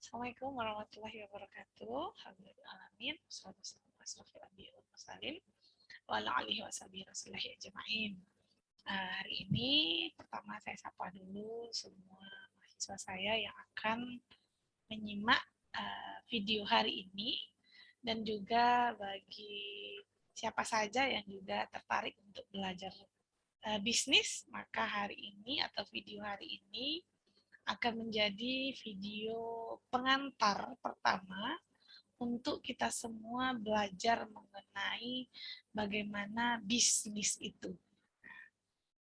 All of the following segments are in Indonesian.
Assalamualaikum warahmatullahi wabarakatuh. Alhamdulillahirrahmanirrahim. Hari ini pertama saya sapa dulu semua mahasiswa saya yang akan menyimak video hari ini, dan juga bagi siapa saja yang juga tertarik untuk belajar bisnis, maka hari ini atau video hari ini akan menjadi video pengantar pertama untuk kita semua belajar mengenai bagaimana bisnis itu.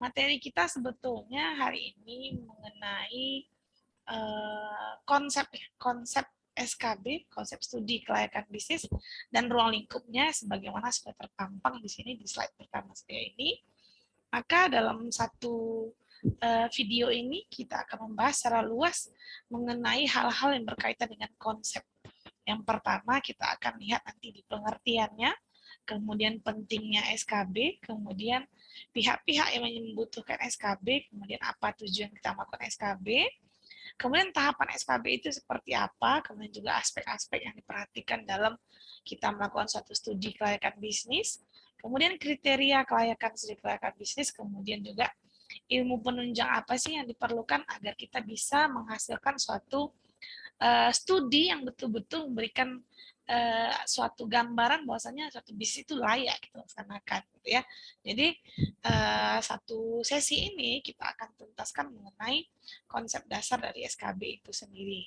Materi kita sebetulnya hari ini mengenai konsep SKB, konsep studi kelayakan bisnis, dan ruang lingkupnya sebagaimana sudah terpampang di sini di slide pertama saya ini. Maka dalam satu video ini kita akan membahas secara luas mengenai hal-hal yang berkaitan dengan konsep. Yang pertama kita akan lihat nanti di pengertiannya, kemudian pentingnya SKB, kemudian pihak-pihak yang membutuhkan SKB, kemudian apa tujuan kita melakukan SKB, kemudian tahapan SKB itu seperti apa, kemudian juga aspek-aspek yang diperhatikan dalam kita melakukan suatu studi kelayakan bisnis, kemudian kriteria kelayakan studi kelayakan bisnis, kemudian juga ilmu penunjang apa sih yang diperlukan agar kita bisa menghasilkan suatu studi yang betul-betul memberikan suatu gambaran bahwasanya suatu bisnis itu layak kita laksanakan, gitu ya. Jadi satu sesi ini kita akan tuntaskan mengenai konsep dasar dari SKB itu sendiri.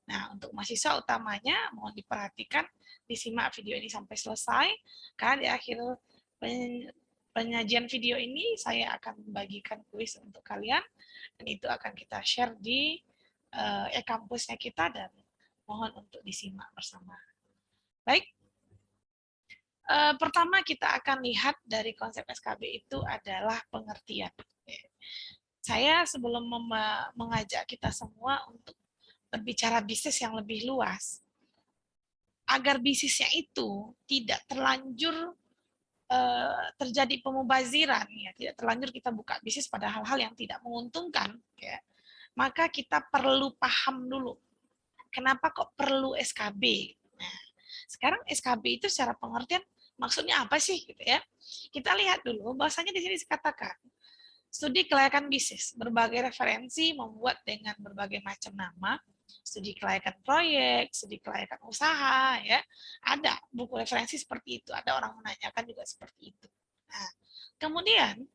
Nah, untuk mahasiswa utamanya mohon diperhatikan, disimak video ini sampai selesai, karena di akhir penyajian video ini saya akan membagikan kuis untuk kalian, dan itu akan kita share di e-kampusnya kita, dan mohon untuk disimak bersama. Baik, pertama kita akan lihat dari konsep SKB itu adalah pengertian. Saya sebelum mengajak kita semua untuk berbicara bisnis yang lebih luas, agar bisnisnya itu tidak terlanjur terjadi pemubaziran, ya, tidak terlanjur kita buka bisnis pada hal-hal yang tidak menguntungkan, ya, maka kita perlu paham dulu kenapa kok perlu SKB. Nah, sekarang SKB itu secara pengertian maksudnya apa sih, gitu ya? Kita lihat dulu bahwasanya di sini dikatakan studi kelayakan bisnis, berbagai referensi membuat dengan berbagai macam nama, studi kelayakan proyek, studi kelayakan usaha, ya. Ada buku referensi seperti itu, ada orang menanyakan juga seperti itu. Nah, kemudian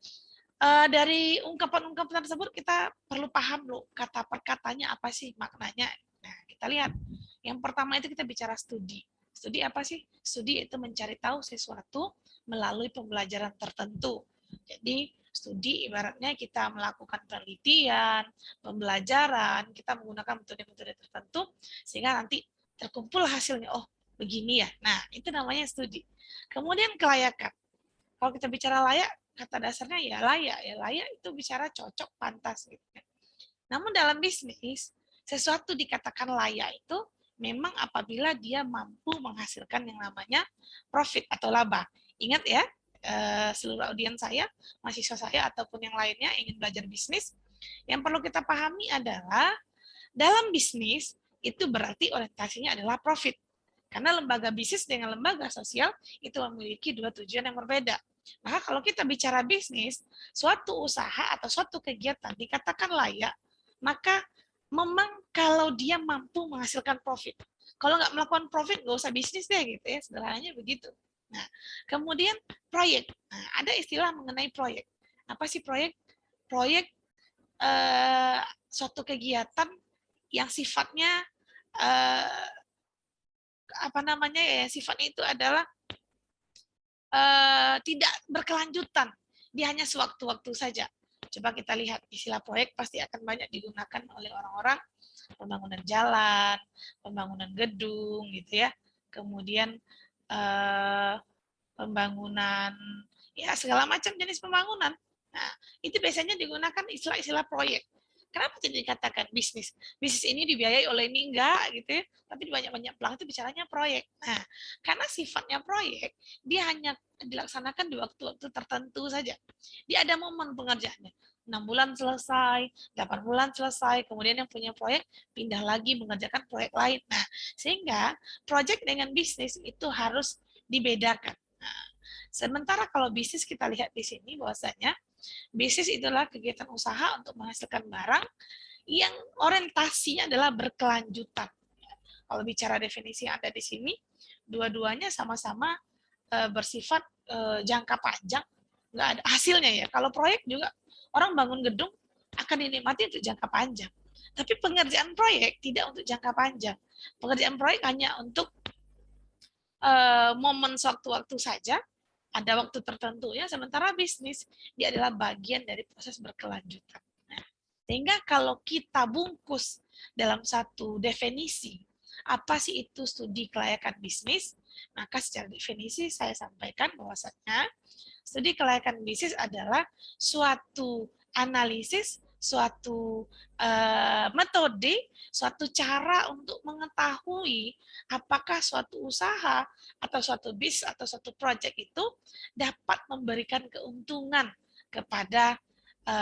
dari ungkapan-ungkapan tersebut kita perlu paham loh kata per katanya apa sih maknanya. Nah, kita lihat. Yang pertama itu kita bicara studi. Studi apa sih? Studi itu mencari tahu sesuatu melalui pembelajaran tertentu. Jadi, studi ibaratnya kita melakukan penelitian, pembelajaran, kita menggunakan metode-metode tertentu sehingga nanti terkumpul hasilnya. Oh, begini ya. Nah, itu namanya studi. Kemudian kelayakan. Kalau kita bicara layak, kata dasarnya ya layak itu bicara cocok, pantas gitu. Namun dalam bisnis, sesuatu dikatakan layak itu memang apabila dia mampu menghasilkan yang namanya profit atau laba. Ingat ya, seluruh audiens saya, mahasiswa saya ataupun yang lainnya ingin belajar bisnis, yang perlu kita pahami adalah dalam bisnis itu berarti orientasinya adalah profit. Karena lembaga bisnis dengan lembaga sosial itu memiliki dua tujuan yang berbeda. Maka kalau kita bicara bisnis, suatu usaha atau suatu kegiatan dikatakan layak, maka memang kalau dia mampu menghasilkan profit. Kalau nggak melakukan profit, nggak usah bisnis deh, gitu ya, sederhananya begitu. Nah, kemudian proyek. Nah, ada istilah mengenai proyek. Apa sih proyek? Proyek suatu kegiatan yang sifatnya apa namanya ya, sifatnya itu adalah tidak berkelanjutan, dia hanya sewaktu-waktu saja. Coba kita lihat istilah proyek pasti akan banyak digunakan oleh orang-orang pembangunan jalan, pembangunan gedung, gitu ya. Kemudian pembangunan ya segala macam jenis pembangunan. Nah, itu biasanya digunakan istilah-istilah proyek. Kenapa tidak dikatakan bisnis? Bisnis ini dibiayai oleh ini enggak, gitu ya. Tapi di banyak-banyak pelang itu bicaranya proyek. Nah, karena sifatnya proyek, dia hanya dilaksanakan di waktu-waktu tertentu saja. Dia ada momen pengerjaannya. 6 bulan selesai, 8 bulan selesai, kemudian yang punya proyek pindah lagi mengerjakan proyek lain. Nah, sehingga proyek dengan bisnis itu harus dibedakan. Nah, sementara kalau bisnis kita lihat di sini bahwasanya bisnis itulah kegiatan usaha untuk menghasilkan barang yang orientasinya adalah berkelanjutan. Kalau bicara definisi yang ada di sini, dua-duanya sama-sama bersifat jangka panjang, nggak ada hasilnya ya. Kalau proyek juga orang bangun gedung akan dinikmati untuk jangka panjang. Tapi pengerjaan proyek tidak untuk jangka panjang. Pengerjaan proyek hanya untuk momen sewaktu-waktu saja, ada waktu tertentunya, sementara bisnis dia adalah bagian dari proses berkelanjutan. Nah, sehingga kalau kita bungkus dalam satu definisi, apa sih itu studi kelayakan bisnis? Maka secara definisi saya sampaikan bahwasanya studi kelayakan bisnis adalah suatu analisis, suatu metode, suatu cara untuk mengetahui apakah suatu usaha atau suatu bisnis atau suatu proyek itu dapat memberikan keuntungan kepada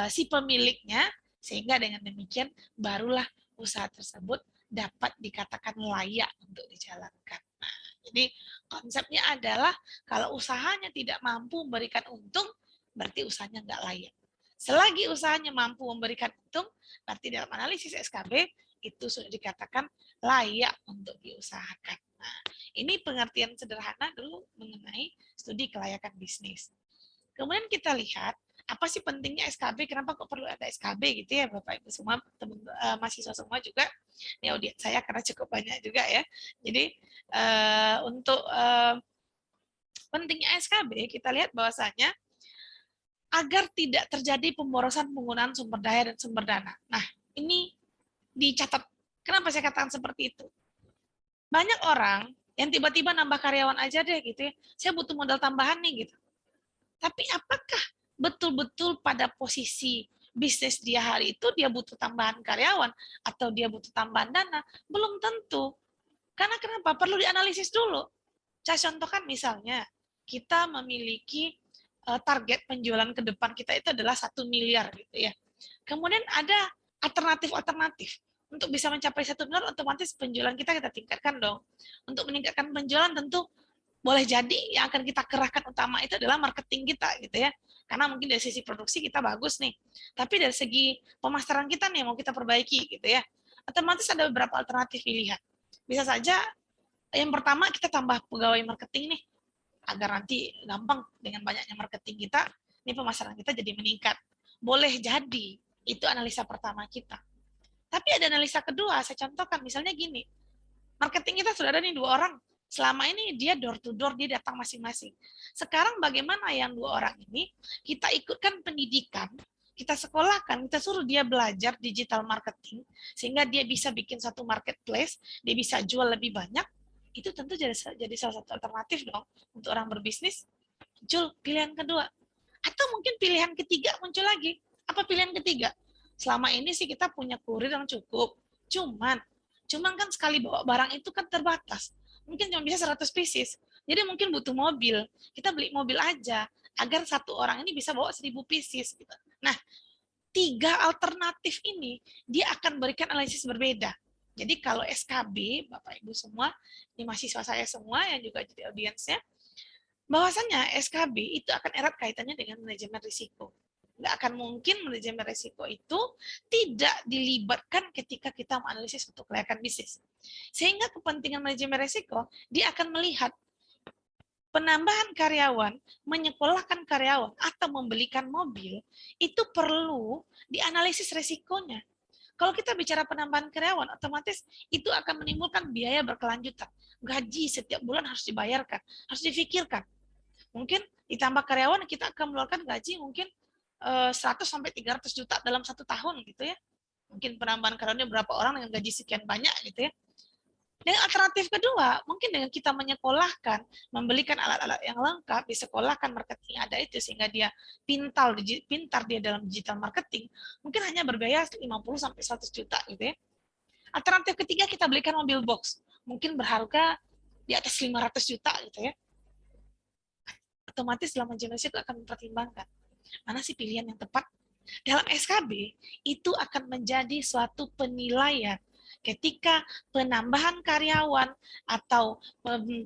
si pemiliknya, sehingga dengan demikian barulah usaha tersebut dapat dikatakan layak untuk dijalankan. Nah, jadi konsepnya adalah kalau usahanya tidak mampu memberikan untung, berarti usahanya nggak layak. Selagi usahanya mampu memberikan untung, berarti dalam analisis SKB itu sudah dikatakan layak untuk diusahakan. Nah, ini pengertian sederhana dulu mengenai studi kelayakan bisnis. Kemudian kita lihat apa sih pentingnya SKB, kenapa kok perlu ada SKB gitu ya Bapak Ibu semua, teman mahasiswa semua juga. Ini audiens saya karena cukup banyak juga ya. Jadi untuk pentingnya SKB kita lihat bahwasanya agar tidak terjadi pemborosan penggunaan sumber daya dan sumber dana. Nah, ini dicatat. Kenapa saya katakan seperti itu? Banyak orang yang tiba-tiba nambah karyawan aja deh gitu ya. Saya butuh modal tambahan nih gitu. Tapi apakah betul-betul pada posisi bisnis dia hari itu dia butuh tambahan karyawan atau dia butuh tambahan dana? Belum tentu. Karena kenapa? Perlu dianalisis dulu. Saya contohkan misalnya, kita memiliki target penjualan ke depan kita itu adalah 1 miliar gitu ya. Kemudian ada alternatif-alternatif. Untuk bisa mencapai 1 miliar, otomatis penjualan kita tingkatkan dong. Untuk meningkatkan penjualan tentu boleh jadi yang akan kita kerahkan utama itu adalah marketing kita gitu ya. Karena mungkin dari sisi produksi kita bagus nih. Tapi dari segi pemasaran kita nih mau kita perbaiki gitu ya. Otomatis ada beberapa alternatif pilihan. Bisa saja yang pertama kita tambah pegawai marketing nih agar nanti gampang dengan banyaknya marketing kita, ini pemasaran kita jadi meningkat. Boleh jadi, itu analisa pertama kita. Tapi ada analisa kedua, saya contohkan, misalnya gini, marketing kita sudah ada nih 2 orang, selama ini dia door to door, dia datang masing-masing. Sekarang bagaimana yang 2 orang ini, kita ikutkan pendidikan, kita sekolahkan, kita suruh dia belajar digital marketing, sehingga dia bisa bikin satu marketplace, dia bisa jual lebih banyak, itu tentu jadi salah satu alternatif dong untuk orang berbisnis. Muncul pilihan kedua. Atau mungkin pilihan ketiga muncul lagi. Apa pilihan ketiga? Selama ini sih kita punya kurir yang cukup. Cuman kan sekali bawa barang itu kan terbatas. Mungkin cuma bisa 100 pieces. Jadi mungkin butuh mobil. Kita beli mobil aja agar satu orang ini bisa bawa 1000 pieces gitu. Nah, 3 alternatif ini dia akan berikan analisis berbeda. Jadi kalau SKB, Bapak Ibu semua, ini mahasiswa saya semua yang juga jadi audiensnya, bahwasanya SKB itu akan erat kaitannya dengan manajemen risiko. Nggak akan mungkin manajemen risiko itu tidak dilibatkan ketika kita menganalisis untuk kelayakan bisnis. Sehingga kepentingan manajemen risiko, dia akan melihat penambahan karyawan, menyekolahkan karyawan, atau membelikan mobil, itu perlu dianalisis risikonya. Kalau kita bicara penambahan karyawan, otomatis itu akan menimbulkan biaya berkelanjutan. Gaji setiap bulan harus dibayarkan, harus difikirkan. Mungkin ditambah karyawan, kita akan mengeluarkan gaji mungkin 100-300 juta dalam 1 tahun gitu ya. Mungkin penambahan karyawannya berapa orang dengan gaji sekian banyak gitu ya. Dengan alternatif kedua, mungkin dengan kita menyekolahkan, membelikan alat-alat yang lengkap, disekolahkan marketing ada itu sehingga dia pintar dia dalam digital marketing, mungkin hanya berbiaya 50-100 juta gitu ya. Alternatif ketiga kita belikan mobil box, mungkin berharga di atas 500 juta gitu ya. Otomatis dalam manajemen risiko akan mempertimbangkan mana sih pilihan yang tepat. Dalam SKB, itu akan menjadi suatu penilaian ketika penambahan karyawan atau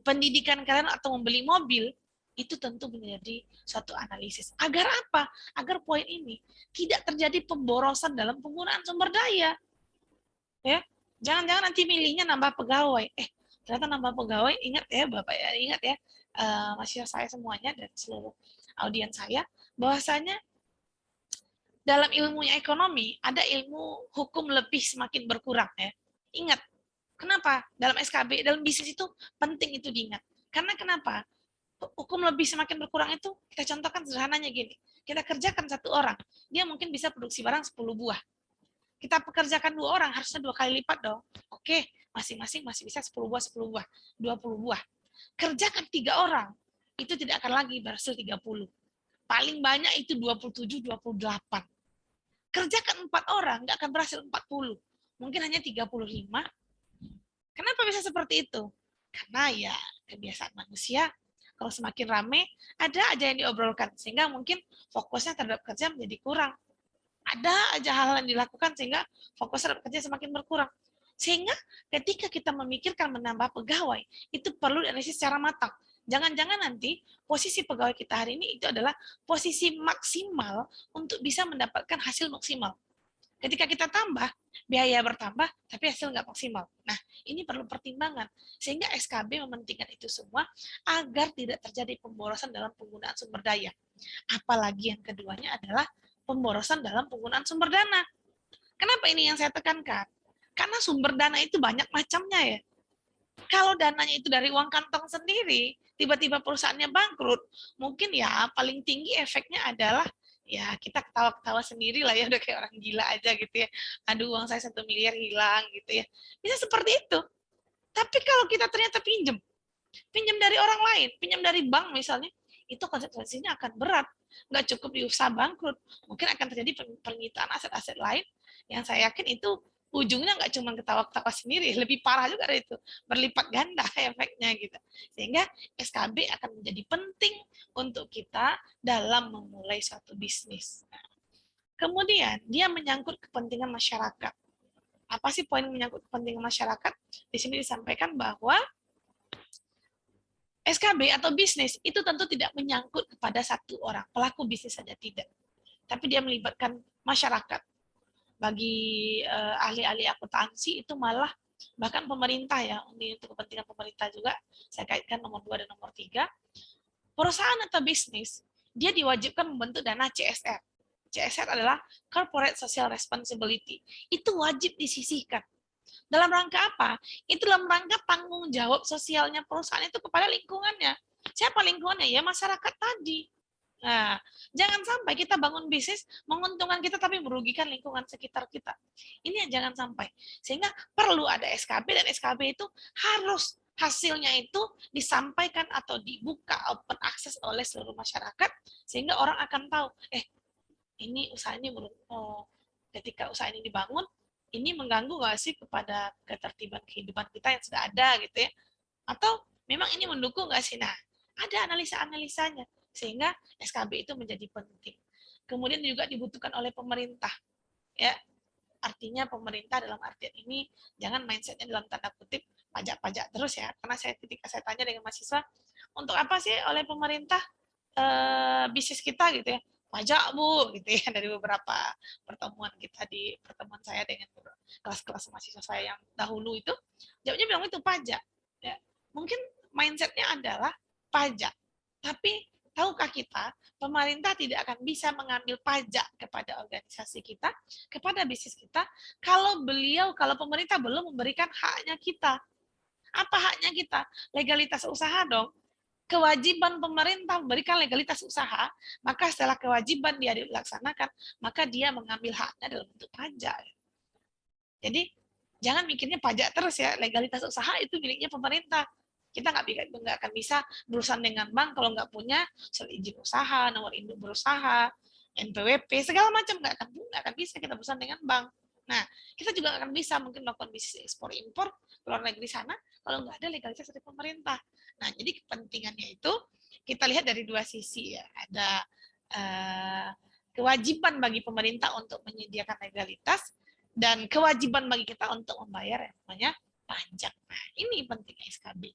pendidikan karyawan atau membeli mobil, itu tentu menjadi suatu analisis. Agar apa? Agar poin ini tidak terjadi pemborosan dalam penggunaan sumber daya. Ya, jangan-jangan nanti milihnya nambah pegawai. Ternyata nambah pegawai, ingat ya Bapak ya, ingat ya, mahasiswa saya semuanya dan seluruh audiens saya, bahwasanya dalam ilmunya ekonomi, ada ilmu hukum lebih semakin berkurang ya. Ingat, kenapa? Dalam SKB, dalam bisnis itu penting itu diingat. Karena kenapa? Hukum lebih semakin berkurang itu, kita contohkan sederhananya gini. Kita kerjakan satu orang, dia mungkin bisa produksi barang 10 buah. Kita pekerjakan 2 orang, harusnya 2 kali lipat dong. Oke, masing-masing masih bisa 10 buah, 10 buah, 20 buah. Kerjakan 3 orang, itu tidak akan lagi berhasil 30. Paling banyak itu 27, 28. Kerjakan 4 orang, nggak akan berhasil 40. Mungkin hanya 35. Kenapa bisa seperti itu? Karena ya kebiasaan manusia, kalau semakin rame, ada aja yang diobrolkan. Sehingga mungkin fokusnya terhadap kerja menjadi kurang. Ada aja hal yang dilakukan sehingga fokus terhadap kerja semakin berkurang. Sehingga ketika kita memikirkan menambah pegawai, itu perlu dianalisis secara matang. Jangan-jangan nanti posisi pegawai kita hari ini itu adalah posisi maksimal untuk bisa mendapatkan hasil maksimal. Ketika kita tambah, biaya bertambah, tapi hasil nggak maksimal. Nah, ini perlu pertimbangan. Sehingga SKB mementingkan itu semua agar tidak terjadi pemborosan dalam penggunaan sumber daya. Apalagi yang keduanya adalah pemborosan dalam penggunaan sumber dana. Kenapa ini yang saya tekankan? Karena sumber dana itu banyak macamnya ya. Kalau dananya itu dari uang kantong sendiri, tiba-tiba perusahaannya bangkrut, mungkin ya paling tinggi efeknya adalah ya kita ketawa-ketawa sendiri lah ya, udah kayak orang gila aja gitu ya. Aduh, uang saya 1 miliar hilang gitu ya. Bisa seperti itu. Tapi kalau kita ternyata pinjam dari orang lain, pinjam dari bank misalnya, itu konsekuensinya akan berat. Nggak cukup di usaha bangkrut, mungkin akan terjadi penyitaan aset-aset lain yang saya yakin itu ujungnya nggak cuma ketawa-ketawa sendiri, lebih parah juga dari itu, berlipat ganda efeknya gitu. Sehingga SKB akan menjadi penting untuk kita dalam memulai suatu bisnis. Kemudian dia menyangkut kepentingan masyarakat. Apa sih poin menyangkut kepentingan masyarakat? Di sini disampaikan bahwa SKB atau bisnis itu tentu tidak menyangkut kepada satu orang, pelaku bisnis saja tidak. Tapi dia melibatkan masyarakat. Bagi ahli-ahli akuntansi itu malah bahkan pemerintah ya, untuk kepentingan pemerintah juga, saya kaitkan nomor 2 dan nomor 3. Perusahaan atau bisnis, dia diwajibkan membentuk dana CSR. CSR adalah Corporate Social Responsibility. Itu wajib disisihkan. Dalam rangka apa? Itu dalam rangka tanggung jawab sosialnya perusahaan itu kepada lingkungannya. Siapa lingkungannya? Ya masyarakat tadi. Nah, jangan sampai kita bangun bisnis menguntungkan kita tapi merugikan lingkungan sekitar kita. Ini yang jangan sampai. Sehingga perlu ada SKB dan SKB itu harus hasilnya itu disampaikan atau dibuka open access oleh seluruh masyarakat sehingga orang akan tahu, ini usaha ini ketika usaha ini dibangun, ini mengganggu nggak sih kepada ketertiban kehidupan kita yang sudah ada gitu ya? Atau memang ini mendukung nggak sih? Nah, ada analisa-analisanya sehingga SKB itu menjadi penting. Kemudian juga dibutuhkan oleh pemerintah, ya. Artinya pemerintah dalam artian ini jangan mindsetnya dalam tanda kutip pajak-pajak terus ya. Karena ketika saya tanya dengan mahasiswa, untuk apa sih oleh pemerintah bisnis kita gitu ya? Pajak Bu gitu ya, dari beberapa pertemuan kita di pertemuan saya dengan kelas-kelas mahasiswa saya yang dahulu itu jawabnya bilang itu pajak ya. Mungkin mindsetnya adalah pajak, tapi tahukah kita pemerintah tidak akan bisa mengambil pajak kepada organisasi kita, kepada bisnis kita kalau pemerintah belum memberikan haknya kita. Apa haknya kita? Legalitas usaha dong. Kewajiban pemerintah memberikan legalitas usaha, maka setelah kewajiban dia dilaksanakan, maka dia mengambil haknya dalam bentuk pajak. Jadi jangan mikirnya pajak terus ya, legalitas usaha itu miliknya pemerintah. Kita nggak akan bisa berurusan dengan bank kalau nggak punya surat izin usaha, nomor induk berusaha, NPWP, segala macam nggak akan bisa kita berurusan dengan bank. Nah, kita juga akan bisa mungkin melakukan bisnis ekspor impor ke luar negeri sana kalau nggak ada legalitas dari pemerintah. Nah, jadi kepentingannya itu kita lihat dari dua sisi ya. Ada kewajiban bagi pemerintah untuk menyediakan legalitas, dan kewajiban bagi kita untuk membayar yang namanya pajak. Nah, ini penting SKB.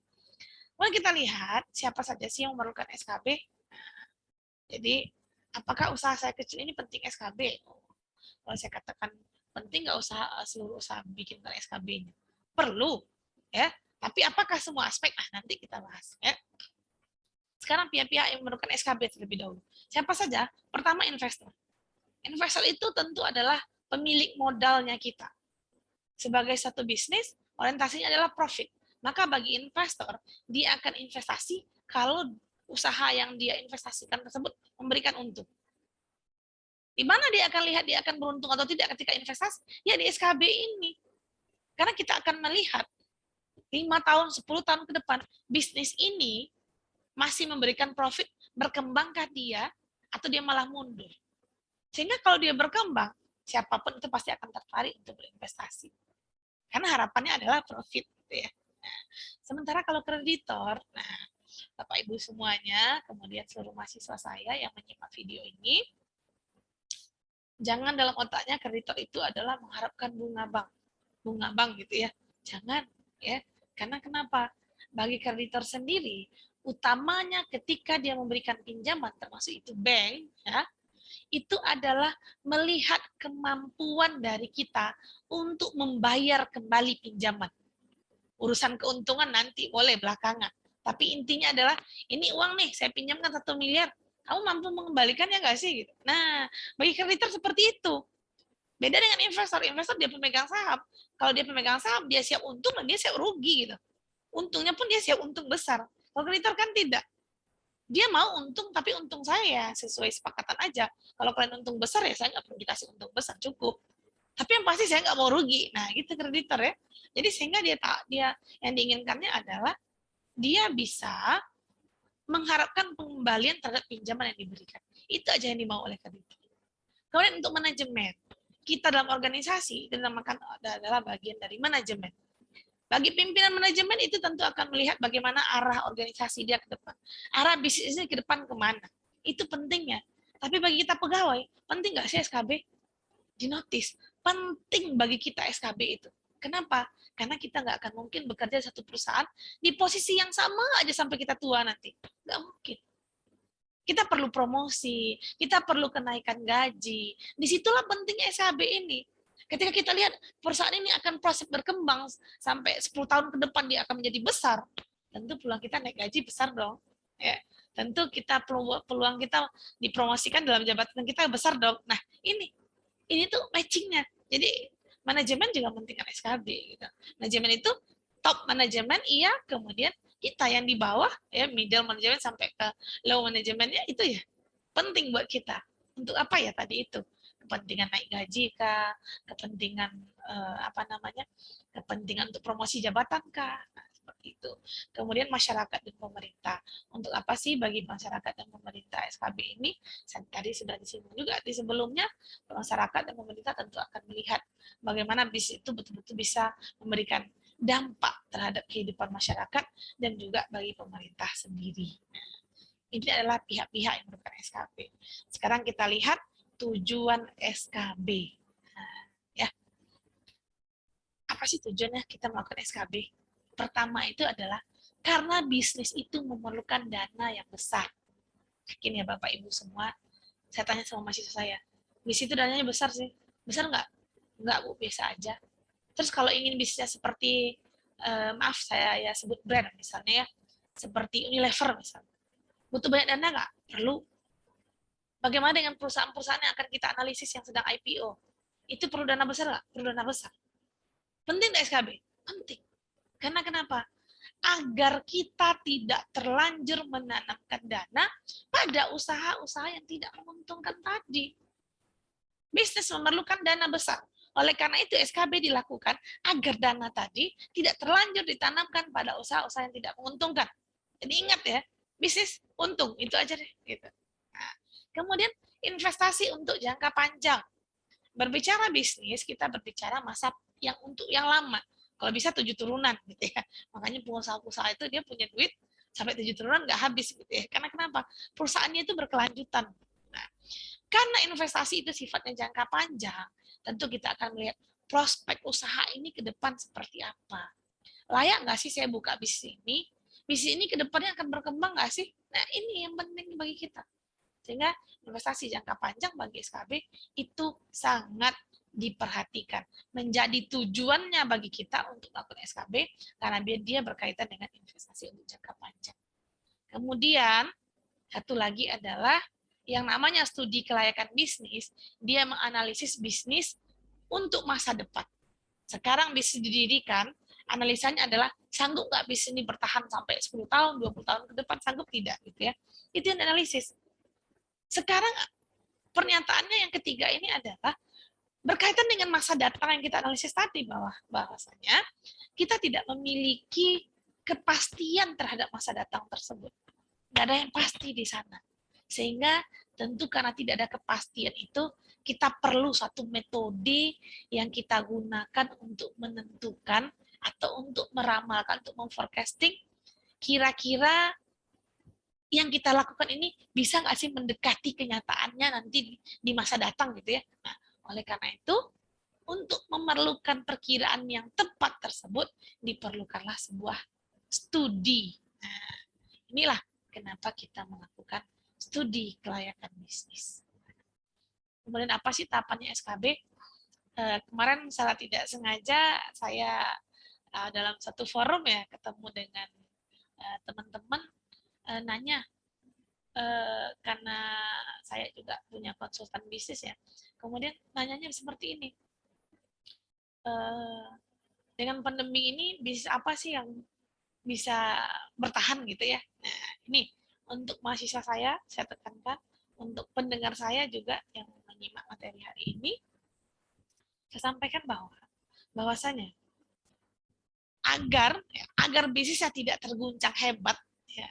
Kalau kita lihat siapa saja sih yang memerlukan SKB. Jadi, apakah usaha saya kecil ini penting SKB? Kalau saya katakan penting, nggak usah seluruh usaha bikin SKB-nya. Perlu, ya. Tapi apakah semua aspek? Nah, nanti kita bahas. Ya. Sekarang pihak-pihak yang memerlukan SKB terlebih dahulu. Siapa saja? Pertama, investor. Investor itu tentu adalah pemilik modalnya kita. Sebagai satu bisnis, orientasinya adalah profit. Maka bagi investor, dia akan investasi kalau usaha yang dia investasikan tersebut memberikan untung. Di mana dia akan lihat dia akan beruntung atau tidak ketika investasi? Ya di SKB ini. Karena kita akan melihat 5 tahun, 10 tahun ke depan, bisnis ini masih memberikan profit, berkembangkah dia, atau dia malah mundur. Sehingga kalau dia berkembang, siapapun itu pasti akan tertarik untuk berinvestasi. Karena harapannya adalah profit. Gitu ya. Nah, sementara kalau kreditor, nah, Bapak Ibu semuanya, kemudian seluruh mahasiswa saya yang menyimak video ini, jangan dalam otaknya kreditor itu adalah mengharapkan bunga bank gitu ya. Jangan ya. Karena kenapa? Bagi kreditor sendiri, utamanya ketika dia memberikan pinjaman termasuk itu bank ya, itu adalah melihat kemampuan dari kita untuk membayar kembali pinjaman. Urusan keuntungan nanti boleh belakangan. Tapi intinya adalah, ini uang nih, saya pinjamkan 1 miliar. Kamu mampu mengembalikannya nggak sih? Gitu. Nah, bagi kreditor seperti itu. Beda dengan investor. Investor dia pemegang saham. Kalau dia pemegang saham, dia siap untung dan dia siap rugi. Gitu. Untungnya pun dia siap untung besar. Kalau kreditor kan tidak. Dia mau untung, tapi untung saya sesuai sepakatan aja. Kalau kalian untung besar, ya saya nggak perlu dikasih untung besar, cukup. Tapi yang pasti saya nggak mau rugi. Nah, gitu kreditor ya. Jadi sehingga dia yang diinginkannya adalah dia bisa mengharapkan pengembalian terhadap pinjaman yang diberikan. Itu aja yang dimau oleh kreditor. Kemudian untuk manajemen, kita dalam organisasi dinamakan adalah bagian dari manajemen. Bagi pimpinan manajemen itu tentu akan melihat bagaimana arah organisasi dia ke depan. Arah bisnisnya ke depan kemana. Itu pentingnya. Tapi bagi kita pegawai, penting nggak sih SKB? Dinotis. Penting bagi kita SKB itu. Kenapa? Karena kita nggak akan mungkin bekerja di satu perusahaan di posisi yang sama aja sampai kita tua nanti. Nggak mungkin. Kita perlu promosi, kita perlu kenaikan gaji. Disitulah pentingnya SKB ini. Ketika kita lihat perusahaan ini akan proses berkembang sampai 10 tahun ke depan dia akan menjadi besar, tentu peluang kita naik gaji besar dong. Ya, tentu kita peluang kita dipromosikan dalam jabatan kita besar dong. Nah, ini tuh matchingnya. Jadi manajemen juga penting SKB gitu. Manajemen itu top manajemen iya, kemudian kita yang di bawah ya middle management sampai ke low manajemennya itu ya penting buat kita. Untuk apa ya tadi itu? Kepentingan naik gaji kah? Kepentingan apa namanya? Kepentingan untuk promosi jabatan kah? Nah, seperti itu. Kemudian masyarakat dan pemerintah. Untuk apa sih bagi masyarakat dan pemerintah SKB ini? Tadi sudah disinggung juga di sebelumnya, masyarakat dan pemerintah tentu akan melihat bagaimana bisnis itu betul-betul bisa memberikan dampak terhadap kehidupan masyarakat dan juga bagi pemerintah sendiri. Ini adalah pihak-pihak yang merupakan SKB. Sekarang kita lihat tujuan SKB. Nah, ya, apa sih tujuannya kita melakukan SKB? Pertama itu adalah karena bisnis itu memerlukan dana yang besar. Yakin ya Bapak Ibu semua, saya tanya sama mahasiswa saya, bisnis itu dananya besar sih. Besar nggak? Nggak Bu, biasa aja. Terus kalau ingin bisnisnya seperti, maaf saya ya sebut brand misalnya ya, seperti Unilever misalnya, butuh banyak dana nggak? Perlu. Bagaimana dengan perusahaan-perusahaan yang akan kita analisis yang sedang IPO? Itu perlu dana besar nggak? Perlu dana besar. Penting nggak SKB? Penting. Karena kenapa? Agar kita tidak terlanjur menanamkan dana pada usaha-usaha yang tidak menguntungkan tadi. Bisnis memerlukan dana besar. Oleh karena itu SKB dilakukan agar dana tadi tidak terlanjur ditanamkan pada usaha-usaha yang tidak menguntungkan. Jadi ingat ya, bisnis untung, itu aja deh. Gitu. Nah, kemudian investasi untuk jangka panjang. Berbicara bisnis, kita berbicara masa yang untuk yang lama. Kalau bisa 7 turunan gitu ya. Makanya pengusaha-pengusaha itu dia punya duit sampai 7 turunan nggak habis gitu ya. Karena kenapa? Perusahaannya itu berkelanjutan. Nah, karena investasi itu sifatnya jangka panjang, tentu kita akan melihat prospek usaha ini ke depan seperti apa. Layak nggak sih saya buka bisnis ini? Bisnis ini ke depannya akan berkembang nggak sih? Nah, ini yang penting bagi kita. Sehingga investasi jangka panjang bagi SKB itu sangat diperhatikan. Menjadi tujuannya bagi kita untuk melakukan SKB karena dia berkaitan dengan investasi untuk jangka panjang. Kemudian, satu lagi adalah yang namanya studi kelayakan bisnis, dia menganalisis bisnis untuk masa depan. Sekarang bisnis didirikan, analisanya adalah sanggup nggak bisnis ini bertahan sampai 10 tahun, 20 tahun ke depan, sanggup tidak gitu ya. Itu yang analisis. Sekarang pernyataannya yang ketiga ini adalah berkaitan dengan masa datang yang kita analisis tadi bahwasanya kita tidak memiliki kepastian terhadap masa datang tersebut. Nggak ada yang pasti di sana. Sehingga tentu karena tidak ada kepastian itu, kita perlu satu metode yang kita gunakan untuk menentukan atau untuk meramalkan, untuk memforecasting kira-kira yang kita lakukan ini bisa nggak sih mendekati kenyataannya nanti di masa datang gitu ya. Nah, oleh karena itu, untuk memerlukan perkiraan yang tepat tersebut, diperlukanlah sebuah studi. Nah, inilah kenapa kita melakukan studi kelayakan bisnis. Kemudian apa sih tahapannya SKB? Kemarin secara tidak sengaja saya dalam satu forum ya ketemu dengan teman-teman nanya, karena saya juga punya konsultan bisnis ya. Kemudian nanyanya seperti ini, dengan pandemi ini bisnis apa sih yang bisa bertahan gitu ya. Nah, ini untuk mahasiswa saya tekankan, untuk pendengar saya juga yang menyimak materi hari ini, saya sampaikan bahwasanya agar bisnisnya tidak terguncang hebat, ya,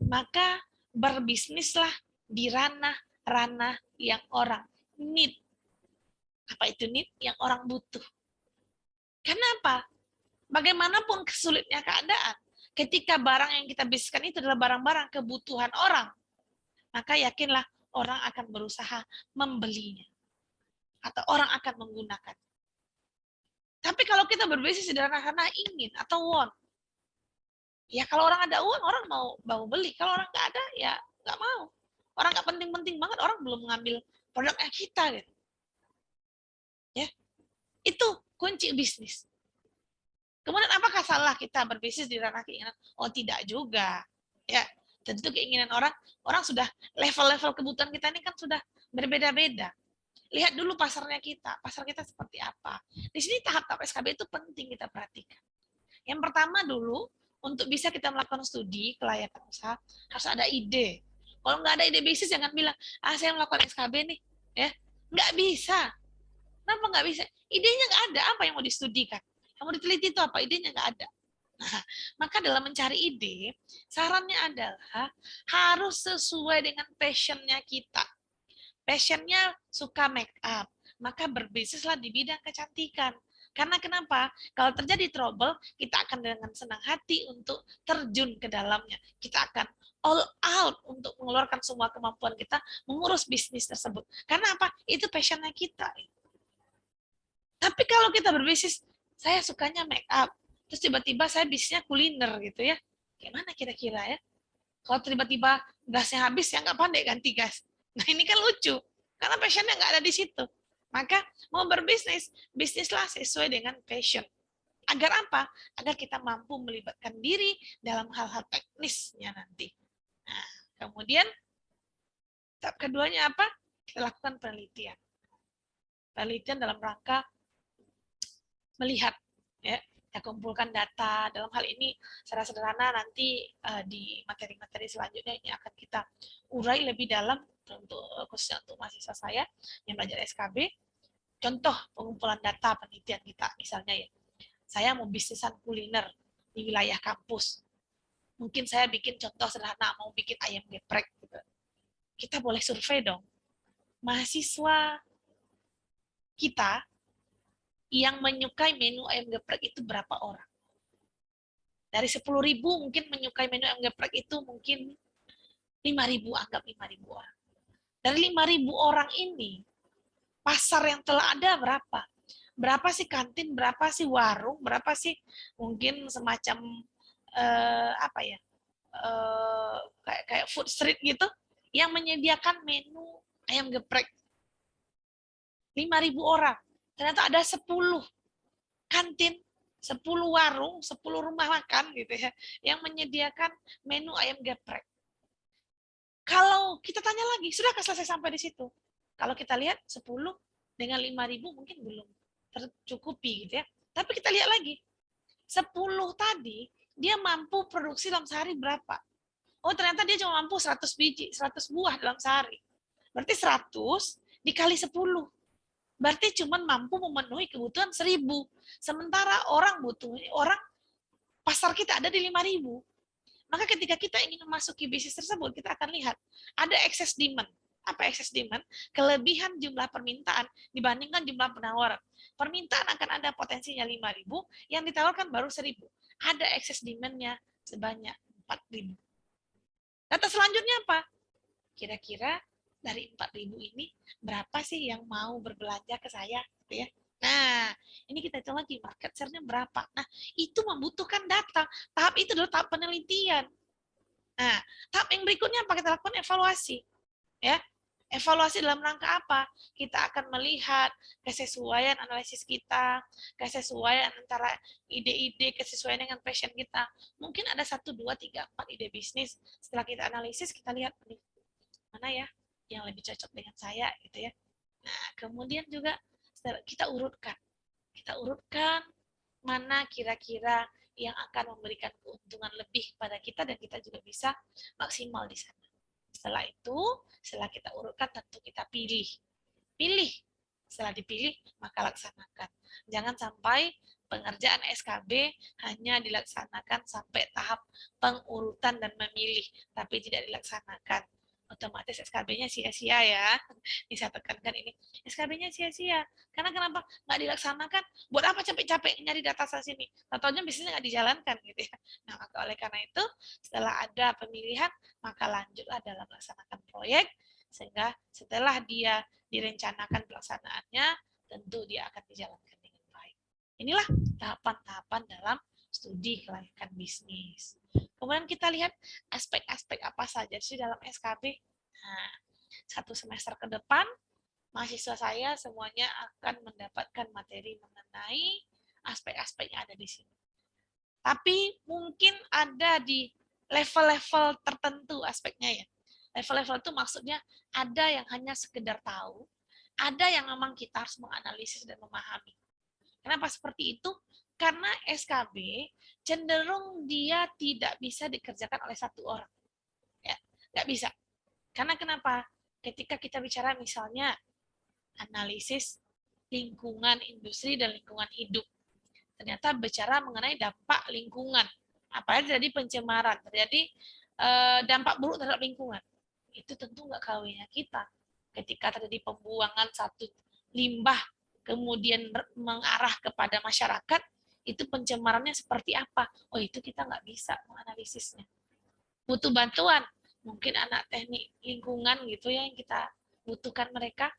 maka berbisnislah di ranah-ranah yang orang need. Apa itu need? Yang orang butuh. Kenapa? Bagaimanapun kesulitnya keadaan, ketika barang yang kita bisniskan itu adalah barang-barang kebutuhan orang, maka yakinlah orang akan berusaha membelinya atau orang akan menggunakan. Tapi kalau kita berbisnis sederhana ingin atau want, ya kalau orang ada uang orang mau beli, kalau orang nggak ada ya nggak mau. Orang nggak penting-penting banget, orang belum mengambil produknya kita gitu. Ya, itu kunci bisnis. Kemudian apakah salah kita berbisnis di ranah keinginan? Oh tidak juga. Ya, tentu keinginan orang sudah level-level kebutuhan kita ini kan sudah berbeda-beda. Lihat dulu pasar kita seperti apa. Di sini tahap-tahap SKB itu penting kita perhatikan. Yang pertama dulu, untuk bisa kita melakukan studi kelayakan usaha, harus ada ide. Kalau nggak ada ide bisnis, jangan bilang, saya melakukan SKB nih. Ya, nggak bisa. Kenapa nggak bisa? Idenya nggak ada, apa yang mau distudikan? Yang mau diteliti itu apa? Idenya nggak ada. Nah, maka dalam mencari ide, sarannya adalah harus sesuai dengan passionnya kita. Passionnya suka make up, maka berbisnislah di bidang kecantikan. Karena kenapa? Kalau terjadi trouble, kita akan dengan senang hati untuk terjun ke dalamnya. Kita akan all out untuk mengeluarkan semua kemampuan kita mengurus bisnis tersebut. Karena apa? Itu passionnya kita. Tapi kalau kita berbisnis, saya sukanya make up, terus tiba-tiba saya bisnisnya kuliner gitu ya. Gimana kira-kira ya? Kalau tiba-tiba gasnya habis, ya nggak pandai ganti gas. Nah ini kan lucu, karena passionnya nggak ada di situ. Maka mau berbisnis, bisnislah sesuai dengan passion. Agar apa? Agar kita mampu melibatkan diri dalam hal-hal teknisnya nanti. Nah, kemudian tahap keduanya apa? Kita lakukan penelitian. Penelitian dalam rangka melihat, ya, kita kumpulkan data. Dalam hal ini secara sederhana nanti di materi-materi selanjutnya ini akan kita urai lebih dalam untuk khususnya untuk mahasiswa saya yang belajar SKB. Contoh pengumpulan data penelitian kita, misalnya ya, saya mau bisnisan kuliner di wilayah kampus. Mungkin saya bikin contoh sederhana, mau bikin ayam geprek. Gitu. Kita boleh survei dong. Mahasiswa kita yang menyukai menu ayam geprek itu berapa orang? Dari 10.000 mungkin menyukai menu ayam geprek itu mungkin 5.000, anggap 5.000 orang. Dari 5.000 orang ini, pasar yang telah ada berapa? Berapa sih kantin, berapa sih warung, berapa sih mungkin semacam apa ya, kayak food street gitu yang menyediakan menu ayam geprek. 5.000 orang. Ternyata ada 10 kantin, 10 warung, 10 rumah makan gitu ya yang menyediakan menu ayam geprek. Kalau kita tanya lagi, sudahkah selesai sampai di situ? Kalau kita lihat 10 dengan 5.000 mungkin belum tercukupi gitu ya. Tapi kita lihat lagi, 10 tadi dia mampu produksi dalam sehari berapa? Oh, ternyata dia cuma mampu 100 biji, 100 buah dalam sehari. Berarti 100 dikali 10. Berarti cuma mampu memenuhi kebutuhan 1.000. Sementara orang pasar kita ada di 5.000. Maka ketika kita ingin memasuki bisnis tersebut, kita akan lihat ada excess demand. Apa excess demand? Kelebihan jumlah permintaan dibandingkan jumlah penawaran. Permintaan akan ada potensinya 5.000, yang ditawarkan baru 1.000. Ada excess demand-nya sebanyak 4.000. Data selanjutnya apa? Kira-kira dari 4.000 ini berapa sih yang mau berbelanja ke saya? Gitu ya. Nah, ini kita hitung lagi market share-nya berapa. Nah, itu membutuhkan data. Tahap itu adalah tahap penelitian. Nah, tahap yang berikutnya apa? Kita lakukan evaluasi. Ya, evaluasi dalam rangka apa? Kita akan melihat kesesuaian analisis kita, kesesuaian antara ide-ide, kesesuaian dengan passion kita. Mungkin ada 1, 2, 3, 4 ide bisnis. Setelah kita analisis, kita lihat mana ya yang lebih cocok dengan saya gitu ya. Nah, kemudian juga kita urutkan. Kita urutkan mana kira-kira yang akan memberikan keuntungan lebih pada kita dan kita juga bisa maksimal di sana. Setelah itu, setelah kita urutkan tentu kita pilih. Pilih. Setelah dipilih, maka laksanakan. Jangan sampai pengerjaan SKB hanya dilaksanakan sampai tahap pengurutan dan memilih, tapi tidak dilaksanakan. Otomatis SKB-nya sia-sia ya. Bisa tekankan ini. SKB-nya sia-sia. Karena kenapa? Nggak dilaksanakan. Buat apa capek-capek nyari data sini? Tentunya bisnisnya nggak dijalankan gitu ya. Nah, maka oleh karena itu, setelah ada pemilihan, maka lanjutlah dalam melaksanakan proyek, sehingga setelah dia direncanakan pelaksanaannya, tentu dia akan dijalankan dengan baik. Inilah tahapan-tahapan dalam studi kelayakan bisnis. Kemudian kita lihat aspek-aspek apa saja sih dalam SKB. Nah, 1 semester ke depan, mahasiswa saya semuanya akan mendapatkan materi mengenai aspek-aspek yang ada di sini. Tapi mungkin ada di level-level tertentu aspeknya ya. Level-level itu maksudnya ada yang hanya sekedar tahu, ada yang memang kita harus menganalisis dan memahami. Kenapa seperti itu? Karena SKB cenderung dia tidak bisa dikerjakan oleh satu orang. Ya, nggak bisa. Karena kenapa? Ketika kita bicara misalnya analisis lingkungan industri dan lingkungan hidup, ternyata bicara mengenai dampak lingkungan. Apalagi terjadi pencemaran, terjadi dampak buruk terhadap lingkungan. Itu tentu nggak KW-nya kita. Ketika terjadi pembuangan satu limbah, kemudian mengarah kepada masyarakat, itu pencemarannya seperti apa? Oh, itu kita nggak bisa menganalisisnya. Butuh bantuan. Mungkin anak teknik lingkungan gitu ya yang kita butuhkan mereka.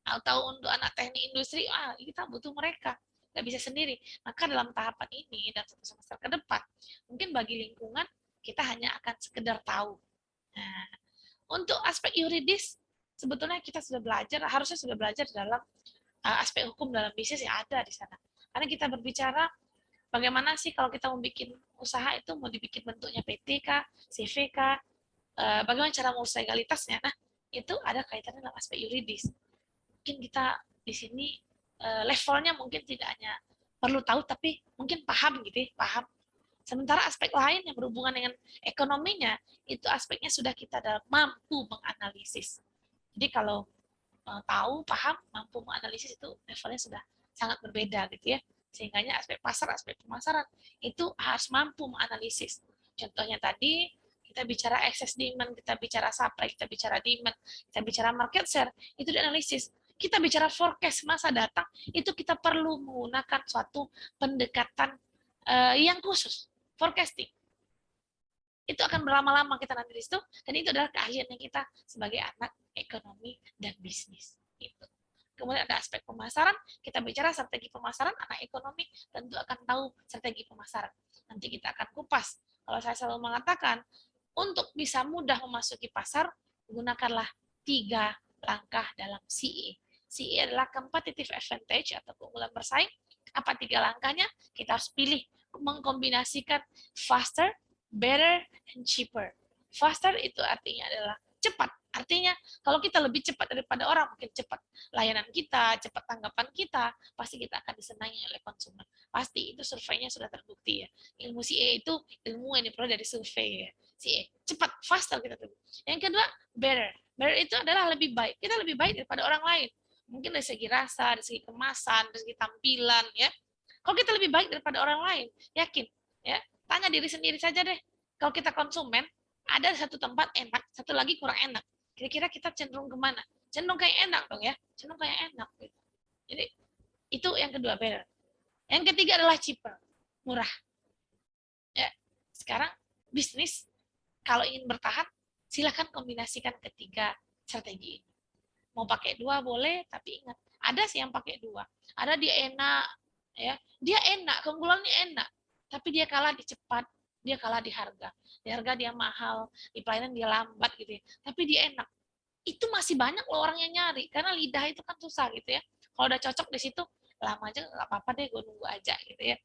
Atau untuk anak teknik industri, kita butuh mereka. Nggak bisa sendiri. Maka dalam tahapan ini, dan 1 semester ke depan, mungkin bagi lingkungan, kita hanya akan sekedar tahu. Nah, untuk aspek yuridis, sebetulnya kita sudah belajar, harusnya sudah belajar dalam aspek hukum dalam bisnis yang ada di sana. Karena kita berbicara bagaimana sih kalau kita mau bikin usaha itu mau dibikin bentuknya PT kah, CV kah, bagaimana cara mengurus legalitasnya. Nah, itu ada kaitannya dalam aspek yuridis. Mungkin kita di sini levelnya mungkin tidak hanya perlu tahu, tapi mungkin paham gitu ya, paham. Sementara aspek lain yang berhubungan dengan ekonominya, itu aspeknya sudah kita mampu menganalisis. Jadi kalau tahu, paham, mampu menganalisis itu levelnya sudah sangat berbeda gitu ya. Sehingga aspek pasar, aspek pemasaran itu harus mampu menganalisis. Contohnya tadi kita bicara excess demand, kita bicara supply, kita bicara demand, kita bicara market share, itu dianalisis. Kita bicara forecast masa datang, itu kita perlu menggunakan suatu pendekatan yang khusus, forecasting. Itu akan berlama-lama kita nanti di situ, dan itu adalah keahlian yang kita sebagai anak ekonomi dan bisnis. Gitu. Kemudian ada aspek pemasaran, kita bicara strategi pemasaran, anak ekonomi tentu akan tahu strategi pemasaran. Nanti kita akan kupas. Kalau saya selalu mengatakan, untuk bisa mudah memasuki pasar, gunakanlah 3 langkah dalam CE. CE adalah competitive advantage atau keunggulan bersaing. Apa 3 langkahnya? Kita harus pilih mengkombinasikan faster, better, and cheaper. Faster itu artinya adalah cepat. Artinya kalau kita lebih cepat daripada orang, mungkin cepat layanan kita, cepat tanggapan kita, pasti kita akan disenangi oleh konsumen. Pasti itu surveinya sudah terbukti ya. Ilmu CE itu ilmu yang diperoleh dari survei ya. CE cepat, faster kita tuh. Yang kedua, better. Better itu adalah lebih baik. Kita lebih baik daripada orang lain. Mungkin dari segi rasa, dari segi kemasan, dari segi tampilan ya. Kalau kita lebih baik daripada orang lain, yakin ya. Tanya diri sendiri saja deh. Kalau kita konsumen, ada satu tempat enak, satu lagi kurang enak. Kira-kira kita cenderung kemana? Cenderung kayak enak dong ya. Cenderung kayak enak. Gitu. Jadi itu yang kedua, better. Yang ketiga adalah cheaper, murah. Ya, sekarang bisnis kalau ingin bertahan, silakan kombinasikan ketiga strategi ini. Mau pakai 2 boleh, tapi ingat, ada sih yang pakai 2. Ada dia enak, ya, dia enak, keunggulannya enak, tapi dia kalah di cepat, dia kalah di harga. Di harga dia mahal, di pelayanan dia lambat gitu ya. Tapi dia enak. Itu masih banyak loh orang yang nyari, karena lidah itu kan susah gitu ya. Kalau udah cocok di situ, lama aja nggak apa-apa deh, gue nunggu aja gitu ya.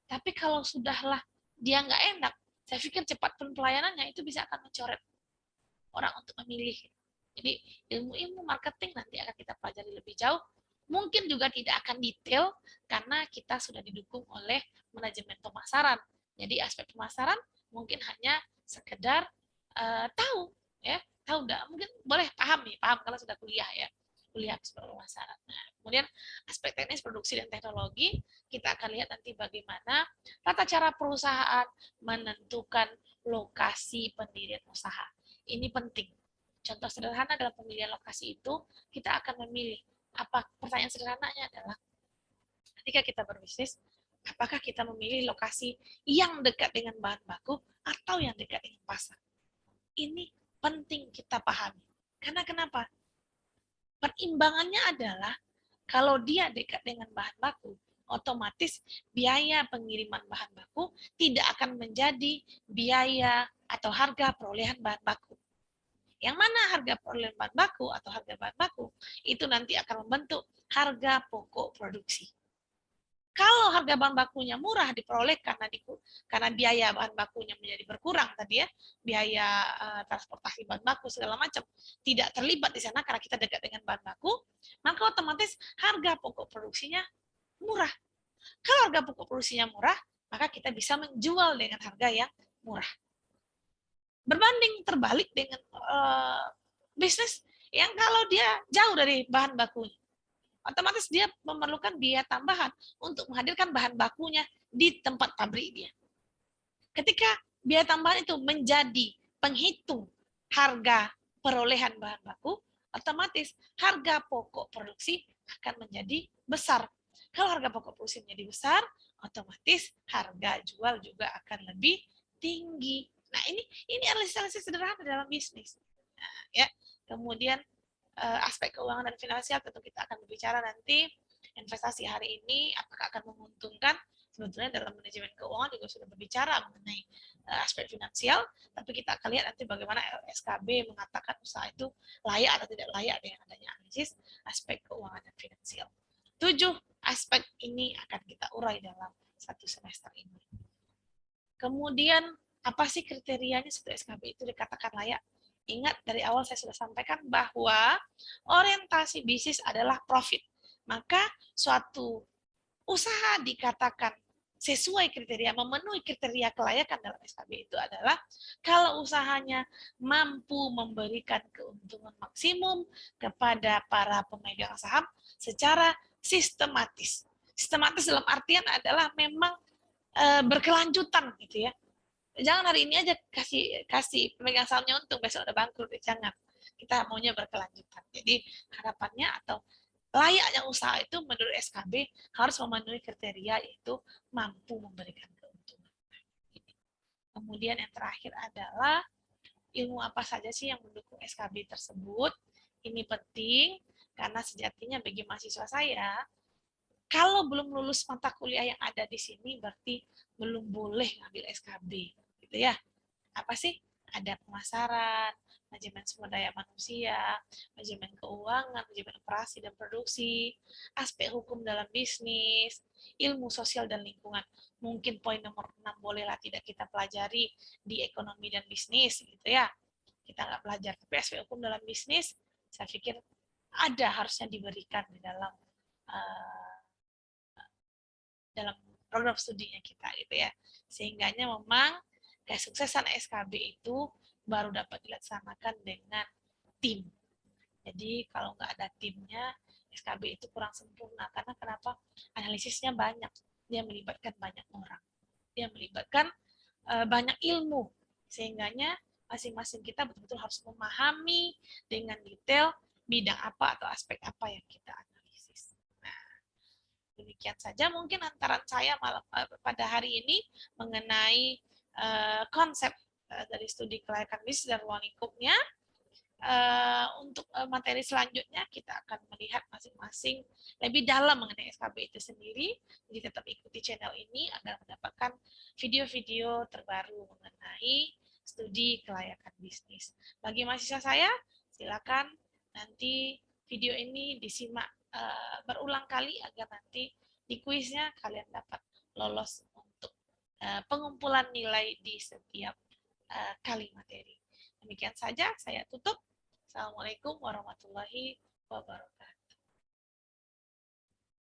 Tapi kalau sudahlah dia nggak enak, saya pikir cepat pun pelayanannya itu bisa akan mencoret orang untuk memilih. Jadi ilmu-ilmu marketing nanti akan kita pelajari lebih jauh. Mungkin juga tidak akan detail karena kita sudah didukung oleh manajemen pemasaran. Jadi aspek pemasaran mungkin hanya sekedar tahu ya, tahu enggak, mungkin boleh paham nih, paham kalau sudah kuliah ya. Kuliah aspek pemasaran. Nah, kemudian aspek teknis produksi dan teknologi, kita akan lihat nanti bagaimana tata cara perusahaan menentukan lokasi pendirian usaha. Ini penting. Contoh sederhana dalam pemilihan lokasi itu, kita akan memilih. Pertanyaan sederhananya adalah, ketika kita berbisnis, apakah kita memilih lokasi yang dekat dengan bahan baku atau yang dekat dengan pasar? Ini penting kita pahami. Karena kenapa? Perimbangannya adalah, kalau dia dekat dengan bahan baku, otomatis biaya pengiriman bahan baku tidak akan menjadi biaya atau harga perolehan bahan baku. Yang mana harga perolehan bahan baku atau harga bahan baku itu nanti akan membentuk harga pokok produksi. Kalau harga bahan bakunya murah diperoleh karena biaya bahan bakunya menjadi berkurang tadi ya, biaya transportasi bahan baku segala macam tidak terlibat di sana karena kita dekat dengan bahan baku, maka otomatis harga pokok produksinya murah. Kalau harga pokok produksinya murah, maka kita bisa menjual dengan harga yang murah. Berbanding terbalik dengan bisnis yang kalau dia jauh dari bahan bakunya, otomatis dia memerlukan biaya tambahan untuk menghadirkan bahan bakunya di tempat pabrik dia. Ketika biaya tambahan itu menjadi penghitung harga perolehan bahan baku, otomatis harga pokok produksi akan menjadi besar. Kalau harga pokok produksi menjadi besar, otomatis harga jual juga akan lebih tinggi. Nah, ini analisis sederhana dalam bisnis. Nah, ya. Kemudian aspek keuangan dan finansial tentu kita akan berbicara nanti. Investasi hari ini apakah akan menguntungkan? Sebetulnya dalam manajemen keuangan juga sudah berbicara mengenai aspek finansial, tapi kita akan lihat nanti bagaimana LSKB mengatakan usaha itu layak atau tidak layak dengan adanya analisis aspek keuangan dan finansial. 7 aspek ini akan kita urai dalam 1 semester ini. Kemudian apa sih kriterianya satu SKB itu dikatakan layak? Ingat dari awal saya sudah sampaikan bahwa orientasi bisnis adalah profit. Maka suatu usaha dikatakan sesuai kriteria, memenuhi kriteria kelayakan dalam SKB itu adalah kalau usahanya mampu memberikan keuntungan maksimum kepada para pemegang saham secara sistematis. Sistematis dalam artian adalah memang berkelanjutan gitu ya. Jangan hari ini aja kasih pemegang sahamnya untung, besok udah bangkrut, jangan. Kita maunya berkelanjutan. Jadi harapannya atau layaknya usaha itu menurut SKB harus memenuhi kriteria, yaitu mampu memberikan keuntungan. Kemudian yang terakhir adalah ilmu apa saja sih yang mendukung SKB tersebut. Ini penting karena sejatinya bagi mahasiswa saya, kalau belum lulus mata kuliah yang ada di sini berarti belum boleh ngambil SKB, gitu ya. Apa sih? Ada pemasaran, manajemen sumber daya manusia, manajemen keuangan, manajemen operasi dan produksi, aspek hukum dalam bisnis, ilmu sosial dan lingkungan. Mungkin poin nomor 6 bolehlah tidak kita pelajari di ekonomi dan bisnis, gitu ya. Kita nggak belajar, tapi aspek hukum dalam bisnis, saya pikir ada harusnya diberikan di uh, dalam program studinya kita gitu ya. Sehingganya memang kesuksesan SKB itu baru dapat dilaksanakan dengan tim. Jadi kalau nggak ada timnya, SKB itu kurang sempurna. Karena kenapa? Analisisnya banyak. Dia melibatkan banyak orang. Dia melibatkan banyak ilmu. Sehingganya masing-masing kita betul-betul harus memahami dengan detail bidang apa atau aspek apa yang kita analisis. Nah, demikian saja mungkin antara saya pada hari ini mengenai konsep dari studi kelayakan bisnis dan ruang lingkupnya. Untuk materi selanjutnya kita akan melihat masing-masing lebih dalam mengenai SKB itu sendiri. Jadi tetap ikuti channel ini agar mendapatkan video-video terbaru mengenai studi kelayakan bisnis. Bagi mahasiswa saya, silakan nanti video ini disimak berulang kali agar nanti di kuisnya kalian dapat lolos untuk pengumpulan nilai di setiap kali materi. Demikian saja, saya tutup. Assalamualaikum warahmatullahi wabarakatuh.